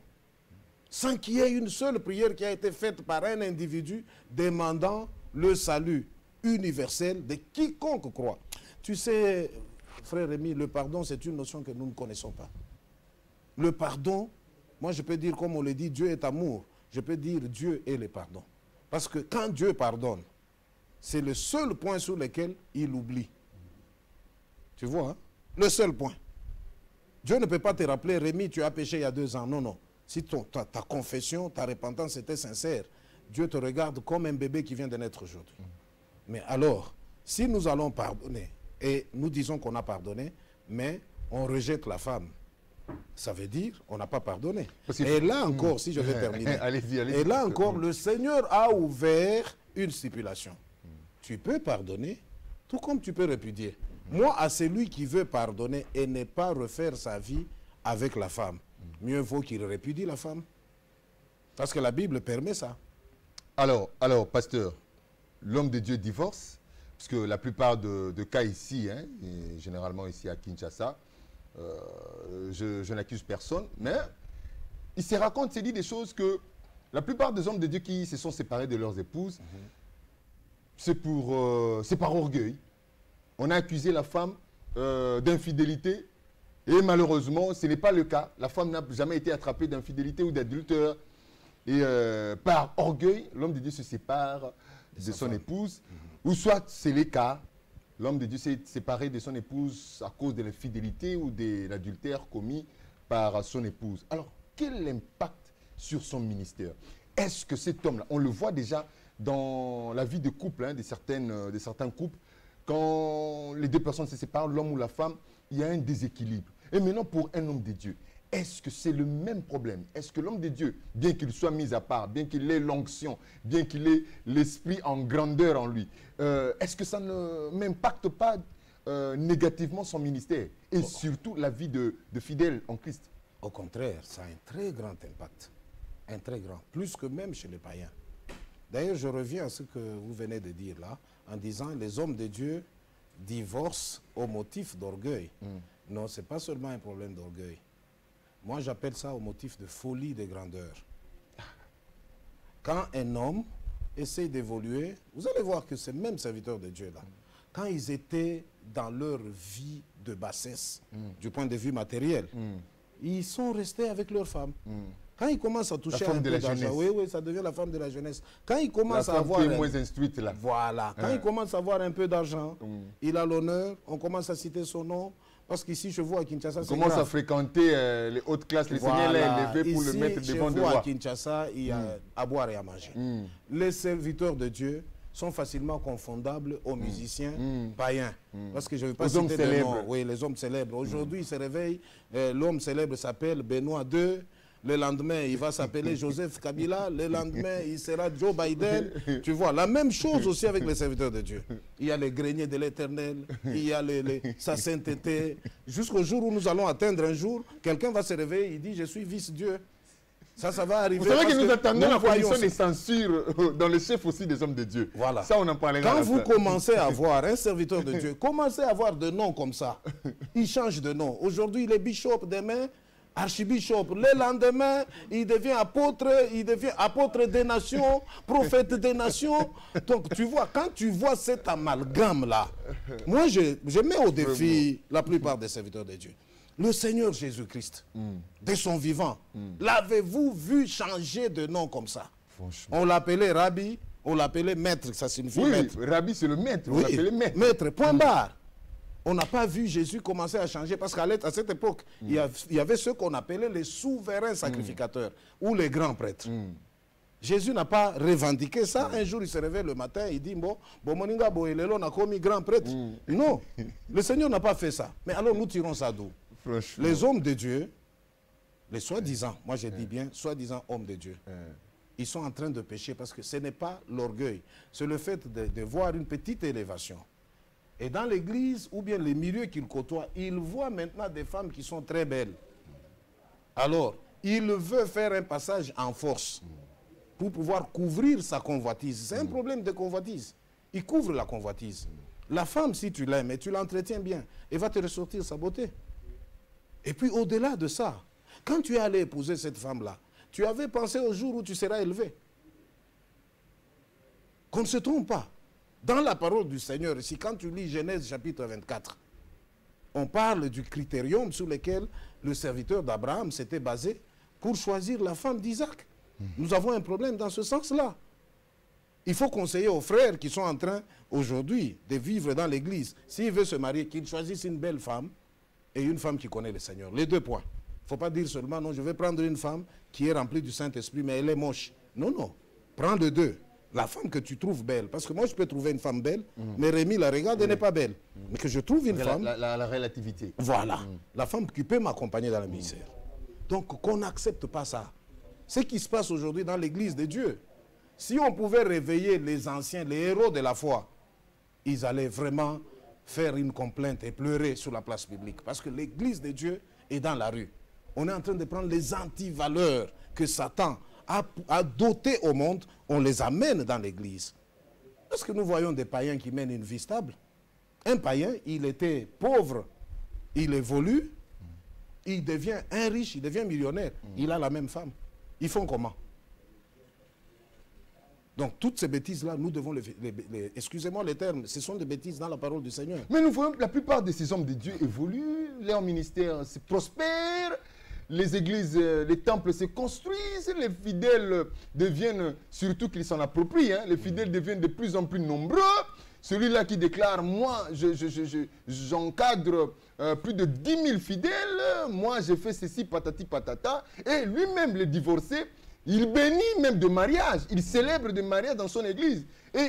Sans qu'il y ait une seule prière qui a été faite par un individu demandant le salut universel de quiconque croit. Tu sais, frère Rémi, le pardon, c'est une notion que nous ne connaissons pas. Le pardon, moi je peux dire, comme on le dit, Dieu est amour. Je peux dire Dieu est le pardon. Parce que quand Dieu pardonne, c'est le seul point sur lequel il oublie. Tu vois, hein? Le seul point. Dieu ne peut pas te rappeler, Rémi, tu as péché il y a 2 ans. Non, non. Si ta confession, ta repentance était sincère, Dieu te regarde comme un bébé qui vient de naître aujourd'hui. Mais alors, si nous allons pardonner, et nous disons qu'on a pardonné, mais on rejette la femme, ça veut dire qu'on n'a pas pardonné. Et là encore, si je vais terminer, allez-y, et là encore, le Seigneur a ouvert une stipulation. Tu peux pardonner, tout comme tu peux répudier. Moi, à celui qui veut pardonner et ne pas refaire sa vie avec la femme, mieux vaut qu'il répudie la femme. Parce que la Bible permet ça. Alors pasteur, l'homme de Dieu divorce, parce que la plupart de cas ici, hein, et généralement ici à Kinshasa, je n'accuse personne, mais il se raconte, c'est dit des choses que la plupart des hommes de Dieu qui se sont séparés de leurs épouses, c'est par orgueil. On a accusé la femme d'infidélité et malheureusement, ce n'est pas le cas. La femme n'a jamais été attrapée d'infidélité ou d'adultère. Et par orgueil, l'homme de Dieu se sépare de son épouse. Ou soit c'est le cas, l'homme de Dieu s'est séparé de son épouse à cause de l'infidélité ou de l'adultère commis par son épouse. Alors, quel impact sur son ministère? Est-ce que cet homme-là, on le voit déjà dans la vie de couple, hein, de certains couples, quand les 2 personnes se séparent, l'homme ou la femme, il y a un déséquilibre. Et maintenant, pour un homme de Dieu, est-ce que c'est le même problème? Est-ce que l'homme de Dieu, bien qu'il soit mis à part, bien qu'il ait l'onction, bien qu'il ait l'esprit en grandeur en lui, est-ce que ça ne m'impacte pas négativement son ministère et surtout la vie de fidèles en Christ? Au contraire, ça a un très grand impact. Un très grand. Plus que même chez les païens. D'ailleurs, je reviens à ce que vous venez de dire là, en disant les hommes de Dieu divorcent au motif d'orgueil. Non, ce n'est pas seulement un problème d'orgueil. Moi, j'appelle ça au motif de folie de grandeur. Quand un homme essaie d'évoluer, vous allez voir que ces mêmes serviteurs de Dieu là, quand ils étaient dans leur vie de bassesse, du point de vue matériel, ils sont restés avec leur femme. Quand ils commencent à toucher un peu d'argent, oui, ça devient la femme de la jeunesse. Quand ils commencent à avoir... qui est moins instruite là. Voilà. Quand ils commencent à avoir un peu d'argent, il a l'honneur, on commence à citer son nom, parce qu'ici, je vois à Kinshasa, c'est commence à fréquenter les hautes classes, les seigneurs là, élevés pour le mettre devant de roi. À Kinshasa, il y a à boire et à manger. Les serviteurs de Dieu sont facilement confondables aux musiciens païens. Parce que je ne veux pas citer des noms. Oui, les hommes célèbres. Aujourd'hui, il se réveille, l'homme célèbre s'appelle Benoît II. Le lendemain, il va s'appeler Joseph Kabila. Le lendemain, il sera Joe Biden. Tu vois, la même chose aussi avec les serviteurs de Dieu. Il y a les greniers de l'Éternel, il y a sa sainteté. Jusqu'au jour où nous allons atteindre un jour, quelqu'un va se réveiller, il dit, je suis vice-dieu. Ça va arriver. Vous savez que nous attendons la commission de censure dans le chef aussi des hommes de Dieu. Voilà. Ça, on en parlait. Quand vous commencez à voir un serviteur de Dieu, commencez à avoir de noms comme ça. Il change de nom. Aujourd'hui, il est bishop, demain, archibishop. Le lendemain, il devient apôtre des nations, prophète des nations. Donc, tu vois, quand tu vois cet amalgame-là, moi, je mets au défi la plupart des serviteurs de Dieu. Le Seigneur Jésus-Christ, de son vivant, l'avez-vous vu changer de nom comme ça? On l'appelait Rabbi, on l'appelait maître, ça signifie maître. Oui, Rabbi c'est le maître, on oui, l'appelait maître. Maître, point barre. On n'a pas vu Jésus commencer à changer parce qu'à cette époque, il y avait ceux qu'on appelait les souverains sacrificateurs ou les grands prêtres. Jésus n'a pas revendiqué ça. Un jour, il se réveille le matin, il dit, bon, Moninga Boelelo, on a commis grand prêtre. Non, le Seigneur n'a pas fait ça. Mais alors, nous tirons ça d'où? Les hommes de Dieu, les soi-disant, moi je dis bien, soi-disant hommes de Dieu, ils sont en train de pécher parce que ce n'est pas l'orgueil, c'est le fait de voir une petite élévation. Et dans l'église, ou bien les milieux qu'ils côtoient, ils voient maintenant des femmes qui sont très belles. Alors, il veut faire un passage en force pour pouvoir couvrir sa convoitise. C'est un problème de convoitise. Il couvre la convoitise. La femme, si tu l'aimes et tu l'entretiens bien, elle va te ressortir sa beauté. Et puis au-delà de ça, quand tu es allé épouser cette femme-là, tu avais pensé au jour où tu seras élevé. Qu'on ne se trompe pas. Dans la parole du Seigneur, ici, quand tu lis Genèse chapitre 24, on parle du critérium sur lequel le serviteur d'Abraham s'était basé pour choisir la femme d'Isaac. Nous avons un problème dans ce sens-là. Il faut conseiller aux frères qui sont en train aujourd'hui de vivre dans l'église, s'il veut se marier, qu'ils choisissent une belle femme et une femme qui connaît le Seigneur. Les deux points. Il ne faut pas dire seulement, non, je vais prendre une femme qui est remplie du Saint-Esprit, mais elle est moche. Non, non. Prends les deux. La femme que tu trouves belle. Parce que moi, je peux trouver une femme belle, mais Rémi la regarde, elle n'est pas belle. Mais que je trouve une femme... La relativité. Voilà. La femme qui peut m'accompagner dans le ministère. Donc, qu'on n'accepte pas ça. Ce qui se passe aujourd'hui dans l'église de Dieu, si on pouvait réveiller les anciens, les héros de la foi, ils allaient vraiment faire une complainte et pleurer sur la place publique. Parce que l'église de Dieu est dans la rue. On est en train de prendre les antivaleurs que Satan a dotées au monde, on les amène dans l'église. Parce que nous voyons des païens qui mènent une vie stable. Un païen, il était pauvre, il évolue, il devient un riche, il devient millionnaire. Il a la même femme. Ils font comment? Donc, toutes ces bêtises-là, nous devons excusez-moi les termes, ce sont des bêtises dans la parole du Seigneur. Mais nous voyons que la plupart de ces hommes de Dieu évoluent, leur ministère se prospère, les églises, les temples se construisent, les fidèles deviennent, surtout qu'ils s'en approprient, hein, les fidèles deviennent de plus en plus nombreux. Celui-là qui déclare, moi, j'encadre plus de 10 000 fidèles, moi, j'ai fait ceci, patati patata, et lui-même, le divorcé, il bénit même de mariage, il célèbre de mariage dans son église. Et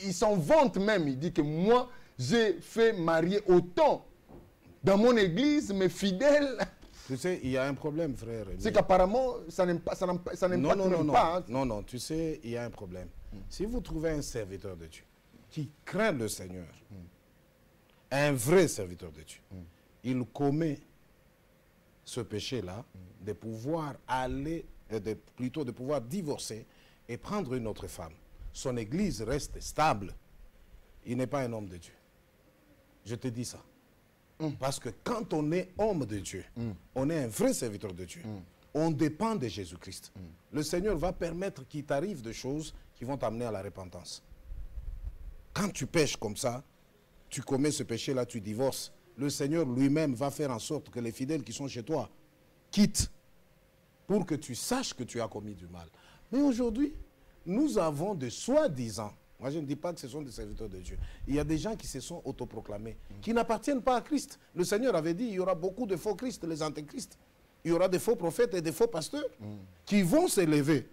il s'en vante même, il dit que moi, j'ai fait marier autant dans mon église, mes fidèles. Tu sais, il y a un problème, frère. C'est qu'apparemment, ça n'aime pas. Hein. Non, non, tu sais, il y a un problème. Si vous trouvez un serviteur de Dieu qui craint le Seigneur, un vrai serviteur de Dieu, il commet ce péché-là, de pouvoir aller, plutôt de pouvoir divorcer et prendre une autre femme. Son église reste stable. Il n'est pas un homme de Dieu. Je te dis ça. Parce que quand on est homme de Dieu, on est un vrai serviteur de Dieu. On dépend de Jésus-Christ. Le Seigneur va permettre qu'il t'arrive des choses qui vont t'amener à la repentance. Quand tu pêches comme ça, tu commets ce péché-là, tu divorces, le Seigneur lui-même va faire en sorte que les fidèles qui sont chez toi quittent pour que tu saches que tu as commis du mal. Mais aujourd'hui, nous avons de soi-disant, moi je ne dis pas que ce sont des serviteurs de Dieu, il y a des gens qui se sont autoproclamés, qui n'appartiennent pas à Christ. Le Seigneur avait dit, il y aura beaucoup de faux Christ, les antéchrists. Il y aura des faux prophètes et des faux pasteurs qui vont s'élever.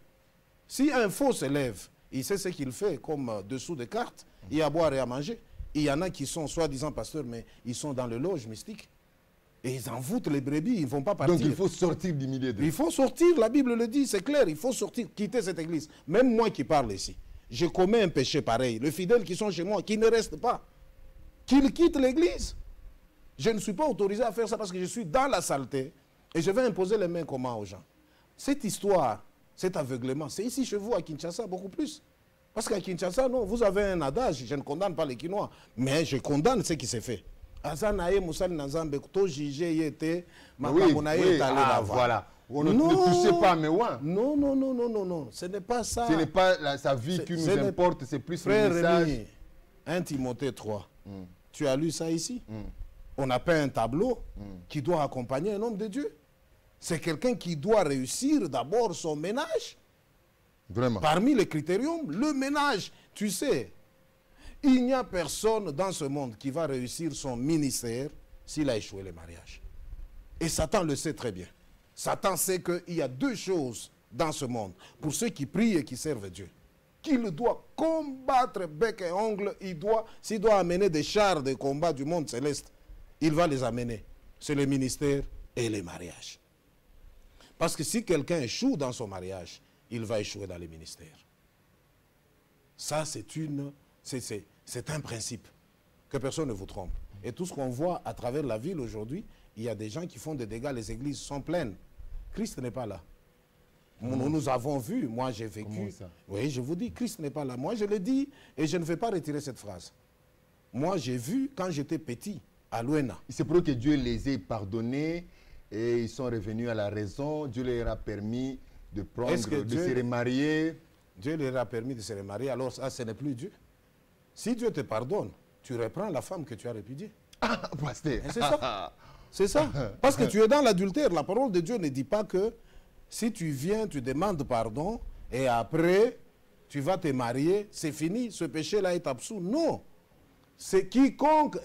Si un faux s'élève, il sait ce qu'il fait comme dessous des cartes, il y a à boire et à manger. Il y en a qui sont soi-disant pasteurs, mais ils sont dans le loge mystique. Et ils envoûtent les brebis, ils ne vont pas partir. Donc il faut sortir du milieu d'eux. Il faut sortir, la Bible le dit, c'est clair, il faut sortir, quitter cette église. Même moi qui parle ici, je commets un péché pareil. Les fidèles qui sont chez moi, qui ne restent pas, qu'ils quittent l'église. Je ne suis pas autorisé à faire ça parce que je suis dans la saleté et je vais imposer les mains comment aux gens. Cette histoire, cet aveuglement, c'est ici chez vous à Kinshasa beaucoup plus. Parce qu'à Kinshasa, non, vous avez un adage, je ne condamne pas les Kinois, mais je condamne ce qui s'est fait. Azanae Moussal Nazambe, to jugé yete, voilà. On ne touchez pas, mais ouais. Non, non, non, non, non, non, ce n'est pas ça. Ce n'est pas sa vie qui nous importe, c'est plus le message. Rémi, 1 Timothée 3, tu as lu ça ici? On a peint un tableau qui doit accompagner un homme de Dieu. C'est quelqu'un qui doit réussir d'abord son ménage. Vraiment. Parmi les critériums, le ménage, tu sais, il n'y a personne dans ce monde qui va réussir son ministère s'il a échoué le mariage. Et Satan le sait très bien. Satan sait qu'il y a deux choses dans ce monde, pour ceux qui prient et qui servent Dieu, qu'il doit combattre bec et ongle, s'il doit amener des chars de combat du monde céleste, il va les amener. C'est le ministère et les mariages. Parce que si quelqu'un échoue dans son mariage, il va échouer dans les ministères. Ça, c'est un principe. Que personne ne vous trompe. Et tout ce qu'on voit à travers la ville aujourd'hui, il y a des gens qui font des dégâts, les églises sont pleines. Christ n'est pas là. Nous avons vu, moi j'ai vécu. Comment ça? Oui, je vous dis, Christ n'est pas là. Moi je l'ai dit et je ne vais pas retirer cette phrase. Moi j'ai vu quand j'étais petit à Luena. C'est pour eux que Dieu les ait pardonnés et ils sont revenus à la raison. Dieu leur a permis de prendre, de se remarier. Dieu leur a permis de se remarier, alors ça, ce n'est plus Dieu. Si Dieu te pardonne, tu reprends la femme que tu as répudiée. Ah, pasteur. C'est ça. C'est ça. Parce que tu es dans l'adultère. La parole de Dieu ne dit pas que si tu viens, tu demandes pardon et après, tu vas te marier, c'est fini, ce péché-là est absous. Non. C'est quiconque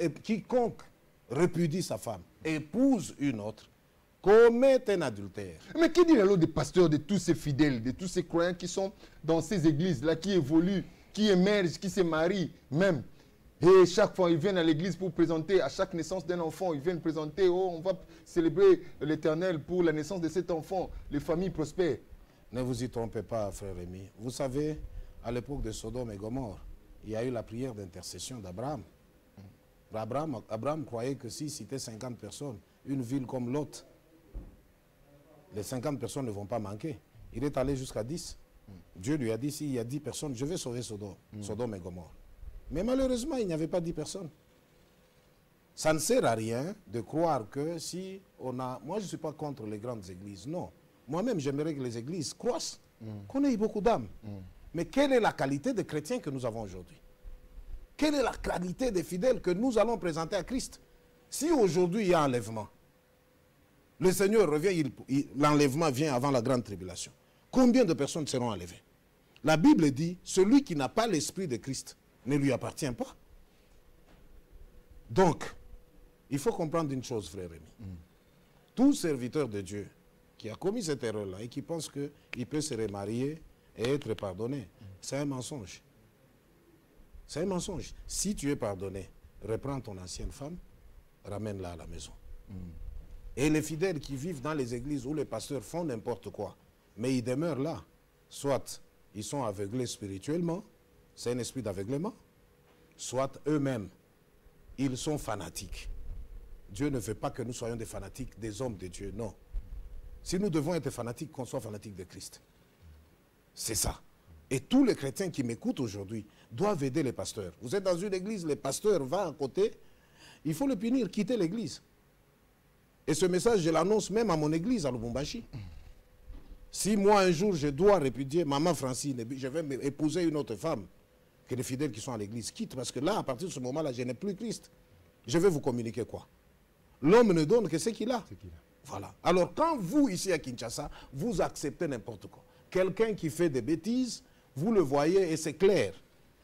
répudie sa femme, épouse une autre, commet un adultère. Mais que dit alors des pasteurs, de tous ces fidèles, de tous ces croyants qui sont dans ces églises-là, qui évoluent, qui émergent, qui se marient même? Et chaque fois, ils viennent à l'église pour présenter, à chaque naissance d'un enfant, ils viennent présenter, oh, on va célébrer l'Éternel pour la naissance de cet enfant, les familles prospèrent. Ne vous y trompez pas, frère Rémi. Vous savez, à l'époque de Sodome et Gomorrhe, il y a eu la prière d'intercession d'Abraham. Abraham croyait que s'il citait 50 personnes, une ville comme Lot, les 50 personnes ne vont pas manquer. Il est allé jusqu'à 10. Dieu lui a dit, s'il y a 10 personnes, je vais sauver Sodome et Gomorrhe. Mais malheureusement, il n'y avait pas 10 personnes. Ça ne sert à rien de croire que si on a... Moi, je ne suis pas contre les grandes églises, non. Moi-même, j'aimerais que les églises croissent, qu'on ait beaucoup d'âmes. Mais quelle est la qualité des chrétiens que nous avons aujourd'hui? Quelle est la qualité des fidèles que nous allons présenter à Christ? Si aujourd'hui il y a enlèvement, le Seigneur revient, l'enlèvement vient avant la grande tribulation. Combien de personnes seront enlevées? La Bible dit, celui qui n'a pas l'esprit de Christ ne lui appartient pas. Donc, il faut comprendre une chose, frère Rémi. Tout serviteur de Dieu qui a commis cette erreur-là et qui pense qu'il peut se remarier et être pardonné, c'est un mensonge. C'est un mensonge. Si tu es pardonné, reprends ton ancienne femme, ramène-la à la maison. Et les fidèles qui vivent dans les églises où les pasteurs font n'importe quoi, mais ils demeurent là, soit ils sont aveuglés spirituellement, c'est un esprit d'aveuglement, soit eux-mêmes, ils sont fanatiques Dieu ne veut pas que nous soyons des fanatiques, des hommes de Dieu, non. Si nous devons être fanatiques, qu'on soit fanatiques de Christ. C'est ça. Et tous les chrétiens qui m'écoutent aujourd'hui doivent aider les pasteurs. Vous êtes dans une église, le pasteur va à côté, il faut le punir, quitter l'église. Et ce message, je l'annonce même à mon église, à Lubumbashi. Si moi, un jour, je dois répudier Maman Francine, je vais épouser une autre femme, que les fidèles qui sont à l'église quittent, parce que là, à partir de ce moment-là, je n'ai plus Christ. Je vais vous communiquer quoi? L'homme ne donne que ce qu'il a. Voilà. Alors, quand vous, ici à Kinshasa, vous acceptez n'importe quoi, quelqu'un qui fait des bêtises, vous le voyez et c'est clair.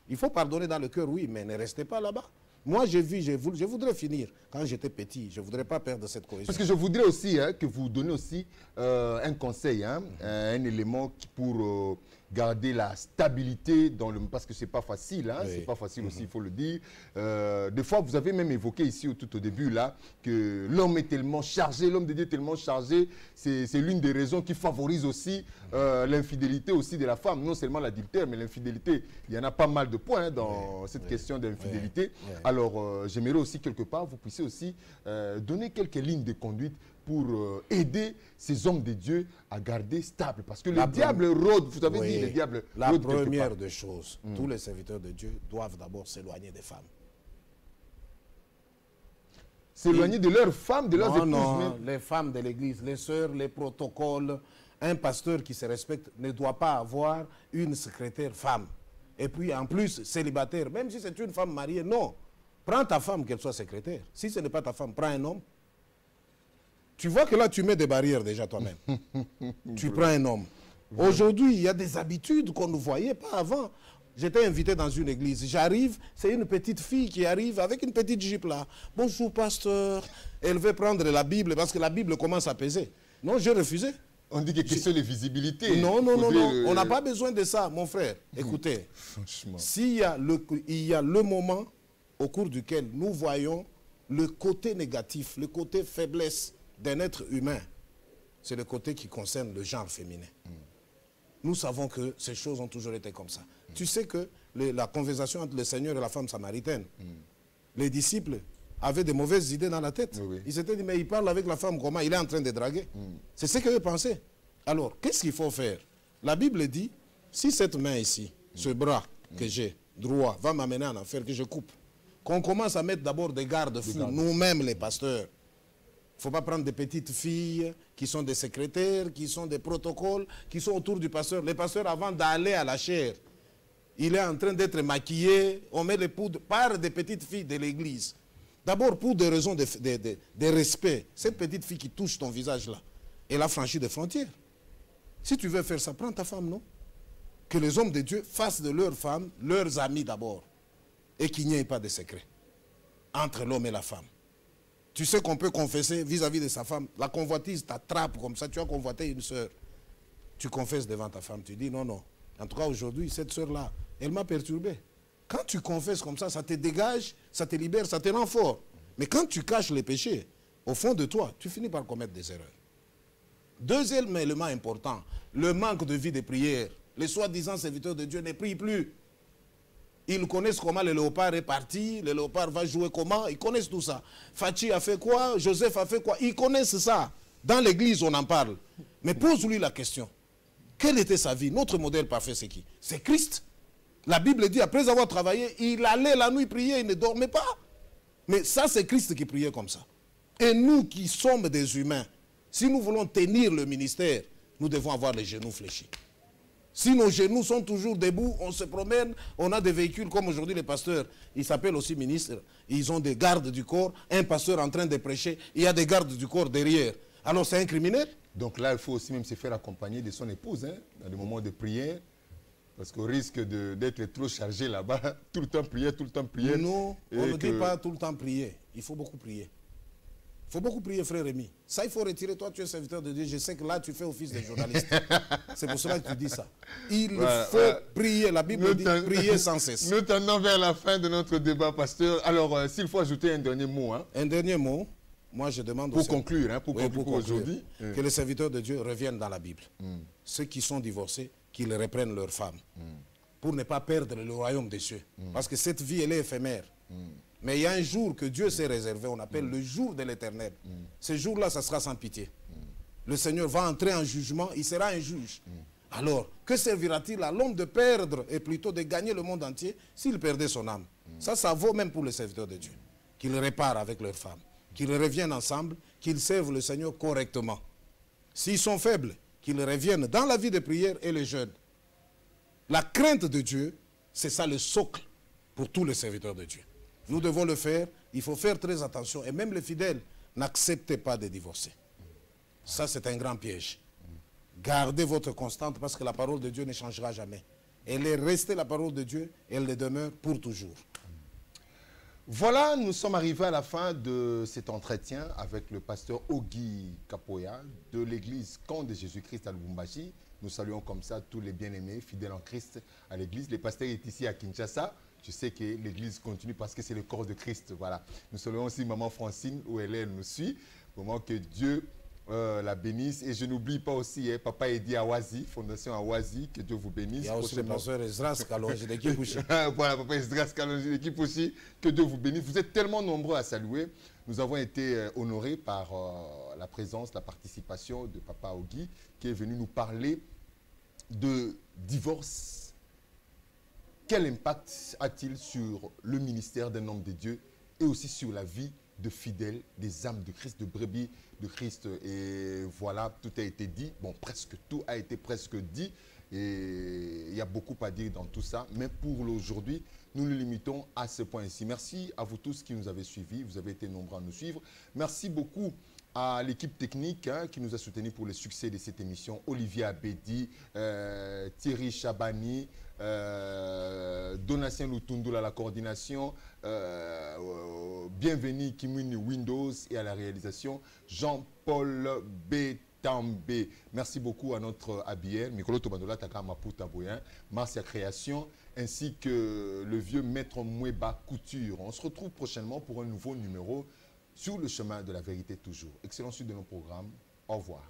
Il faut pardonner dans le cœur, oui, mais ne restez pas là-bas. Moi, je voudrais finir. Quand j'étais petit, je ne voudrais pas perdre cette cohésion. Parce que je voudrais aussi que vous donniez aussi un conseil, un élément pour garder la stabilité dans le... Parce que ce n'est pas facile, oui. C'est pas facile aussi, il faut le dire. Des fois, vous avez même évoqué ici, tout au début, là, que l'homme est tellement chargé, l'homme de Dieu est tellement chargé, c'est l'une des raisons qui favorise aussi l'infidélité aussi de la femme. Non seulement l'adultère, mais l'infidélité. Il y en a pas mal de points dans cette question d'infidélité. Alors, j'aimerais aussi, quelque part, vous puissiez aussi donner quelques lignes de conduite pour aider ces hommes de Dieu à garder stable. Parce que le diable rôde, vous avez dit, le diable la rôde première des choses, tous les serviteurs de Dieu doivent d'abord s'éloigner des femmes. S'éloigner de leurs femmes, de leurs épouses. Non, les femmes de l'église, les sœurs, les protocoles. Un pasteur qui se respecte ne doit pas avoir une secrétaire femme. Et puis, en plus, célibataire, même si c'est une femme mariée, non. Prends ta femme, qu'elle soit secrétaire. Si ce n'est pas ta femme, prends un homme. Tu vois que là, tu mets des barrières déjà toi-même. Tu prends un homme. Aujourd'hui, il y a des habitudes qu'on ne voyait pas avant. J'étais invité dans une église. J'arrive, c'est une petite fille qui arrive avec une petite jupe là. Bonjour, pasteur. Elle veut prendre la Bible parce que la Bible commence à peser. Non, j'ai refusé. On dit que c'est les visibilités. Non, non, non, non. On n'a pas besoin de ça, mon frère. Écoutez, il y a le moment au cours duquel nous voyons le côté négatif, le côté faiblesse d'un être humain, c'est le côté qui concerne le genre féminin. Nous savons que ces choses ont toujours été comme ça. Tu sais que la conversation entre le Seigneur et la femme samaritaine, les disciples avaient de mauvaises idées dans la tête. Ils s'étaient dit, mais il parle avec la femme comment? Il est en train de draguer. C'est ce qu'eux pensaient. Alors, qu'est-ce qu'il faut faire? La Bible dit, si cette main ici, ce bras que j'ai, droit, va m'amener en enfer, que je coupe, qu'on commence à mettre d'abord des garde-fous, nous-mêmes les pasteurs. Il ne faut pas prendre des petites filles qui sont des secrétaires, qui sont des protocoles, qui sont autour du pasteur. Les pasteurs, avant d'aller à la chaire, il est en train d'être maquillé, on met les poudres par des petites filles de l'église. D'abord, pour des raisons de respect, cette petite fille qui touche ton visage là, elle a franchi des frontières. Si tu veux faire ça, prends ta femme, non? Que les hommes de Dieu fassent de leurs femmes leurs amis d'abord. Et qu'il n'y ait pas de secret entre l'homme et la femme. Tu sais qu'on peut confesser vis-à-vis de sa femme. La convoitise t'attrape comme ça. Tu as convoité une sœur. Tu confesses devant ta femme. Tu dis non, non. En tout cas, aujourd'hui, cette sœur-là, elle m'a perturbé. Quand tu confesses comme ça te dégage, ça te libère, ça te rend fort. Mais quand tu caches les péchés, au fond de toi, tu finis par commettre des erreurs. Deuxième élément important, le manque de vie de prière. Les soi-disant serviteurs de Dieu ne prient plus. Ils connaissent comment le léopard est parti, le léopard va jouer comment, ils connaissent tout ça. Fachi a fait quoi, Joseph a fait quoi, ils connaissent ça. Dans l'église, on en parle. Mais pose-lui la question. Quelle était sa vie? Notre modèle parfait, c'est qui? C'est Christ. La Bible dit, après avoir travaillé, il allait la nuit prier, il ne dormait pas. Mais ça, c'est Christ qui priait comme ça. Et nous qui sommes des humains, si nous voulons tenir le ministère, nous devons avoir les genoux fléchis. Si nos genoux sont toujours debout, on se promène, on a des véhicules comme aujourd'hui les pasteurs. Ils s'appellent aussi ministres. Ils ont des gardes du corps. Un pasteur en train de prêcher, il y a des gardes du corps derrière. Alors c'est un criminel? Donc là, il faut aussi même se faire accompagner de son épouse dans les moments de prière. Parce qu'au risque d'être trop chargé là-bas, tout le temps prier. Non, on ne dit pas tout le temps prier. Il faut beaucoup prier. Il faut beaucoup prier, frère Rémi. Ça, il faut retirer. Toi, tu es serviteur de Dieu. Je sais que là, tu fais office de journaliste. C'est pour cela que tu dis ça. Il faut prier. La Bible dit prier sans cesse. Nous tendons vers la fin de notre débat, pasteur. Alors, s'il faut ajouter un dernier mot. Un dernier mot. Moi, je demande pour conclure, pour conclure aujourd'hui, que les serviteurs de Dieu reviennent dans la Bible. Ceux qui sont divorcés, qu'ils reprennent leurs femmes. Pour ne pas perdre le royaume des cieux. Parce que cette vie, elle est éphémère. Mais il y a un jour que Dieu s'est réservé, on appelle le jour de l'Éternel. Ce jour-là, ça sera sans pitié. Le Seigneur va entrer en jugement, il sera un juge. Alors, que servira-t-il à l'homme de perdre et plutôt de gagner le monde entier s'il perdait son âme? Ça vaut même pour les serviteurs de Dieu. Qu'ils réparent avec leurs femmes, qu'ils reviennent ensemble, qu'ils servent le Seigneur correctement. S'ils sont faibles, qu'ils reviennent dans la vie de prière et le jeûne. La crainte de Dieu, c'est ça le socle pour tous les serviteurs de Dieu. Nous devons le faire, il faut faire très attention. Et même les fidèles, n'acceptez pas de divorcer. Ça, c'est un grand piège. Gardez votre constante parce que la parole de Dieu ne changera jamais. Elle est restée la parole de Dieu et elle le demeure pour toujours. Voilà, nous sommes arrivés à la fin de cet entretien avec le pasteur Ogi Kapoya de l'église Camp de Jésus-Christ à Lubumbashi. Nous saluons comme ça tous les bien-aimés, fidèles en Christ à l'église. Le pasteur est ici à Kinshasa. Je sais que l'église continue parce que c'est le corps de Christ. Voilà. Nous saluons aussi maman Francine, où elle est, elle nous suit. Vraiment que Dieu la bénisse. Et je n'oublie pas aussi papa Edi Awazi, Fondation Awazi, que Dieu vous bénisse. Il y a aussi le pasteur Esdras Kalonji d'équipe aussi. Voilà, papa Esdras Kalonji d'équipe aussi, que Dieu vous bénisse. Vous êtes tellement nombreux à saluer. Nous avons été honorés par la présence, la participation de papa Ogi, qui est venu nous parler de divorce. Quel impact a-t-il sur le ministère d'un homme de Dieu et aussi sur la vie de fidèles, des âmes de Christ, de brebis de Christ? Et voilà, tout a été dit. Bon, presque tout a été presque dit. Et il y a beaucoup à dire dans tout ça. Mais pour aujourd'hui, nous nous limitons à ce point-ci. Merci à vous tous qui nous avez suivis. Vous avez été nombreux à nous suivre. Merci beaucoup à l'équipe technique qui nous a soutenus pour le succès de cette émission. Olivier Abedi, Thierry Chabani, Donatien Lutundu à la coordination, bienvenue Kimuni Windows et à la réalisation, Jean-Paul Bétambé. Merci beaucoup à notre habilleur, Mikolo Tobandola Taka Maputa Boyen, Marcia Création, ainsi que le vieux maître Moueba Couture. On se retrouve prochainement pour un nouveau numéro sur le chemin de la vérité toujours. Excellente suite de nos programmes. Au revoir.